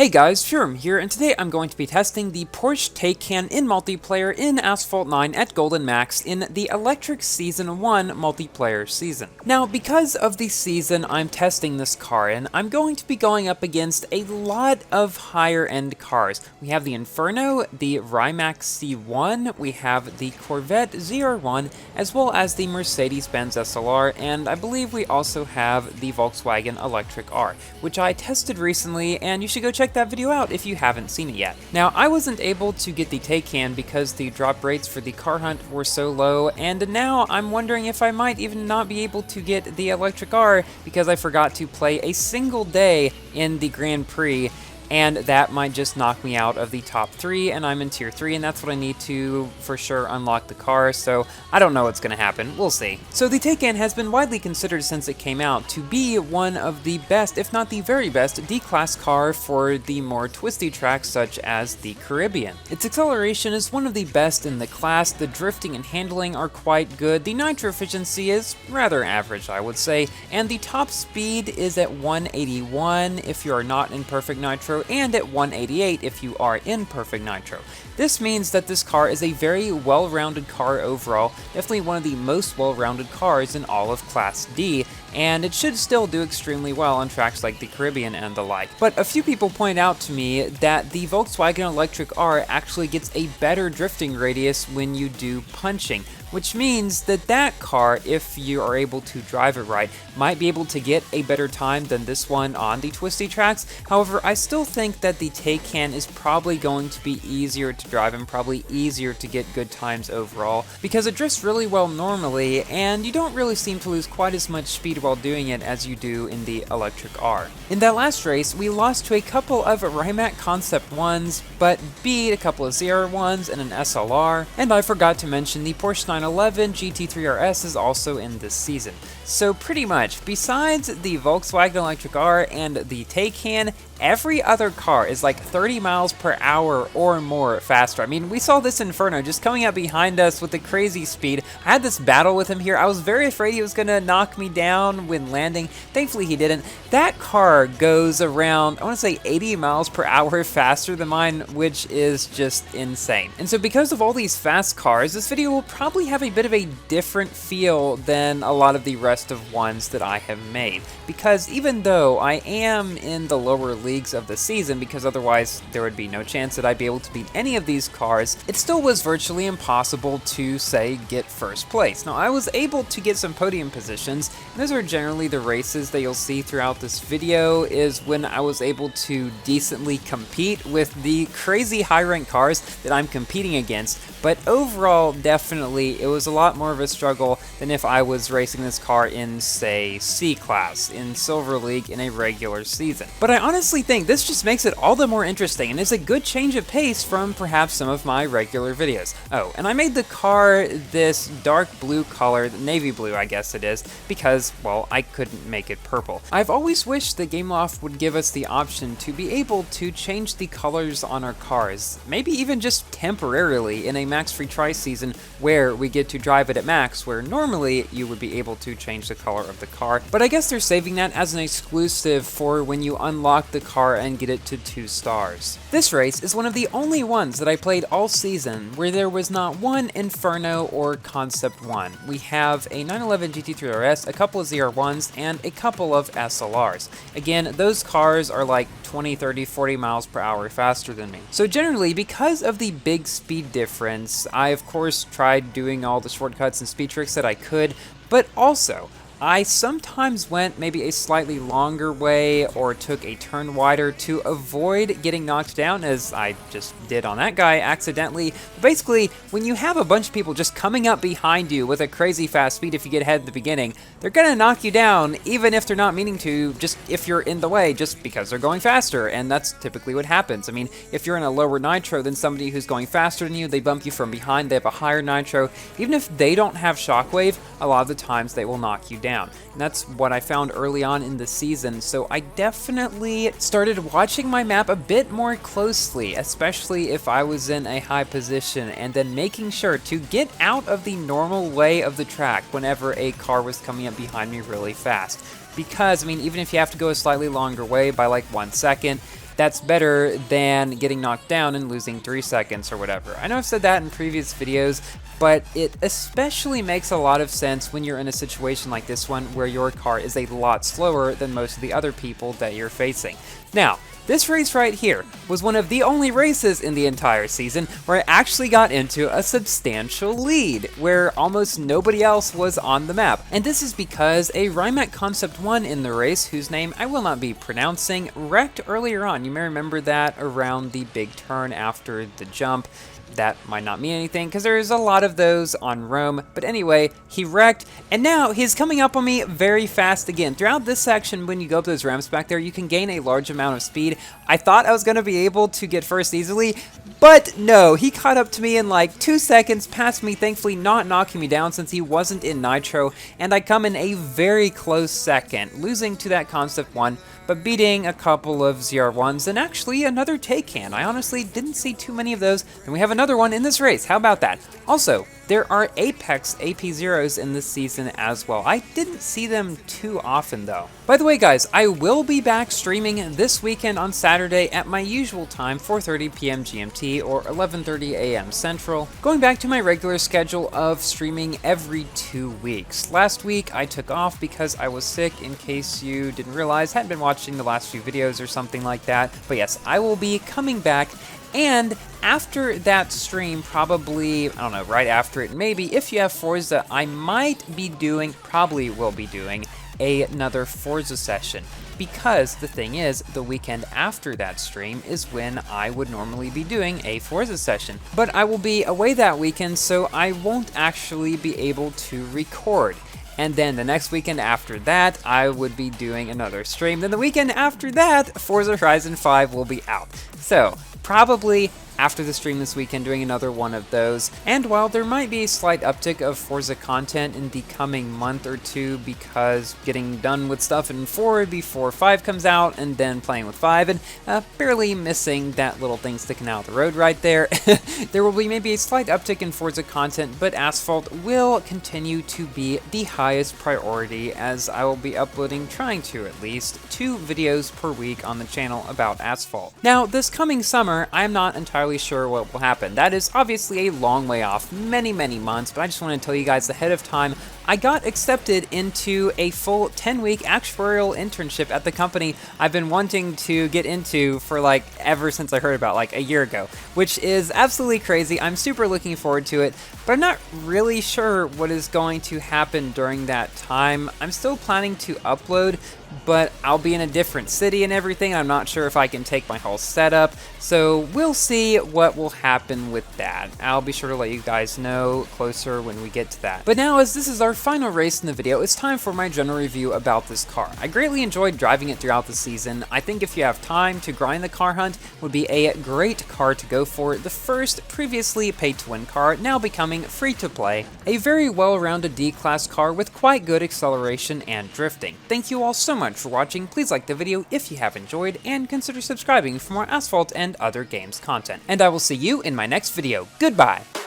Hey guys, Furum here, and today I'm going to be testing the Porsche Taycan in multiplayer in Asphalt 9 at Golden Max in the Electric Season 1 multiplayer season. Now, because of the season I'm testing this car in, I'm going to be going up against a lot of higher end cars. We have the Inferno, the Rimac C1, we have the Corvette ZR1, as well as the Mercedes-Benz SLR, and I believe we also have the Volkswagen Electric R, which I tested recently, and you should go check that video out if you haven't seen it yet. Now, I wasn't able to get the Taycan because the drop rates for the car hunt were so low, and now I'm wondering if I might even not be able to get the Electric R because I forgot to play a single day in the Grand Prix, and that might just knock me out of the top 3, and I'm in tier 3, and that's what I need to, for sure, unlock the car, so I don't know what's going to happen. We'll see. So the Taycan has been widely considered since it came out to be one of the best, if not the very best, D-Class car for the more twisty tracks such as the Caribbean. Its acceleration is one of the best in the class, the drifting and handling are quite good, the nitro efficiency is rather average, I would say, and the top speed is at 181 if you are not in perfect nitro, and at 188 if you are in perfect nitro. This means that this car is a very well-rounded car overall, definitely one of the most well-rounded cars in all of Class D, and it should still do extremely well on tracks like the Caribbean and the like. But a few people point out to me that the Volkswagen Electric R actually gets a better drifting radius when you do punching, which means that that car, if you are able to drive it right, might be able to get a better time than this one on the twisty tracks. However, I still think that the Taycan is probably going to be easier to drive and probably easier to get good times overall, because it drifts really well normally, and you don't really seem to lose quite as much speed while doing it as you do in the Electric R. In that last race, we lost to a couple of Rimac Concept 1s, but beat a couple of ZR1s and an SLR, and I forgot to mention the Porsche 911 GT3 RS is also in this season. So pretty much, besides the Volkswagen Electric R and the Taycan, every other car is like 30 miles per hour or more faster. I mean, we saw this Inferno just coming up behind us with a crazy speed. I had this battle with him here. I was very afraid he was going to knock me down when landing. Thankfully, he didn't. That car goes around, I want to say 80 miles per hour faster than mine, which is just insane. And so because of all these fast cars, this video will probably have a bit of a different feel than a lot of the rest of ones that I have made. Because even though I am in the lower leagues of the season, because otherwise there would be no chance that I'd be able to beat any of these cars, it still was virtually impossible to, say, get first place. Now, I was able to get some podium positions, and those are generally the races that you'll see throughout this video, is when I was able to decently compete with the crazy high-ranked cars that I'm competing against, but overall, definitely, it was a lot more of a struggle than if I was racing this car in, say, C-Class, in Silver League, in a regular season. But I honestly think this just makes it all the more interesting and is a good change of pace from perhaps some of my regular videos. Oh, and I made the car this dark blue color, navy blue I guess it is, because, well, I couldn't make it purple. I've always wished that Gameloft would give us the option to be able to change the colors on our cars, maybe even just temporarily in a max free try season where we get to drive it at max, where normally you would be able to change the color of the car. But I guess they're saving that as an exclusive for when you unlock the car and get it to 2 stars. This race is one of the only ones that I played all season where there was not one Inferno or Concept 1. We have a 911 GT3 RS, a couple of ZR1s, and a couple of SLRs. Again, those cars are like 20, 30, 40 miles per hour faster than me. So generally, because of the big speed difference, I of course tried doing all the shortcuts and speed tricks that I could, but also, I sometimes went maybe a slightly longer way or took a turn wider to avoid getting knocked down, as I just did on that guy accidentally. Basically, when you have a bunch of people just coming up behind you with a crazy fast speed if you get ahead at the beginning, they're gonna knock you down even if they're not meaning to, just if you're in the way, just because they're going faster, and that's typically what happens. I mean, if you're in a lower nitro than somebody who's going faster than you, they bump you from behind, they have a higher nitro, even if they don't have shockwave, a lot of the times they will knock you down. And that's what I found early on in the season, so I definitely started watching my map a bit more closely, especially if I was in a high position, and then making sure to get out of the normal way of the track whenever a car was coming up behind me really fast. Because, I mean, even if you have to go a slightly longer way by like 1 second, that's better than getting knocked down and losing 3 seconds or whatever. I know I've said that in previous videos, but it especially makes a lot of sense when you're in a situation like this one where your car is a lot slower than most of the other people that you're facing. Now, this race right here was one of the only races in the entire season where I actually got into a substantial lead, where almost nobody else was on the map. And this is because a Rimac Concept 1 in the race, whose name I will not be pronouncing, wrecked earlier on. You may remember that around the big turn after the jump. That might not mean anything because there's a lot of those on Rome, but anyway, he wrecked, and now he's coming up on me very fast again. Throughout this section, when you go up those ramps back there, you can gain a large amount of speed. I thought I was going to be able to get first easily, but no, he caught up to me in like 2 seconds, passed me, thankfully not knocking me down since he wasn't in Nitro, and I come in a very close second, losing to that Concept 1, but beating a couple of ZR1s and actually another Taycan. I honestly didn't see too many of those, and we have another one in this race. How about that? Also, there are Apex AP0s in this season as well. I didn't see them too often though. By the way guys, I will be back streaming this weekend on Saturday at my usual time, 4:30 p.m. GMT or 11:30 a.m. Central, going back to my regular schedule of streaming every 2 weeks. Last week I took off because I was sick, in case you didn't realize, hadn't been watching the last few videos or something like that. But yes, I will be coming back. And after that stream, probably, I don't know, right after it, maybe, if you have Forza, I might be doing, probably will be doing, another Forza session. Because the thing is, the weekend after that stream is when I would normally be doing a Forza session. But I will be away that weekend, so I won't actually be able to record. And then the next weekend after that, I would be doing another stream. Then the weekend after that, Forza Horizon 5 will be out. So, probably after the stream this weekend, doing another one of those. And while there might be a slight uptick of Forza content in the coming month or two, because getting done with stuff in 4 before 5 comes out, and then playing with 5, and barely missing that little thing sticking out the road right there, there will be maybe a slight uptick in Forza content, but Asphalt will continue to be the highest priority, as I will be uploading, trying to at least, 2 videos per week on the channel about Asphalt. Now, this coming summer, I am not entirely sure what will happen. That is obviously a long way off, many months, but I just want to tell you guys ahead of time, I got accepted into a full 10-week actuarial internship at the company I've been wanting to get into for like ever since I heard about, like a year ago, which is absolutely crazy. I'm super looking forward to it, but I'm not really sure what is going to happen during that time. I'm still planning to upload, but I'll be in a different city and everything. I'm not sure if I can take my whole setup, so we'll see what will happen with that. I'll be sure to let you guys know closer when we get to that. But now, as this is our final race in the video, it's time for my general review about this car. I greatly enjoyed driving it throughout the season. I think if you have time to grind the car hunt, it would be a great car to go for. The first previously pay-to-win car, now becoming free-to-play. A very well-rounded D-Class car with quite good acceleration and drifting. Thank you all so much for watching. Please like the video if you have enjoyed, and consider subscribing for more Asphalt and other games content. And I will see you in my next video. Goodbye!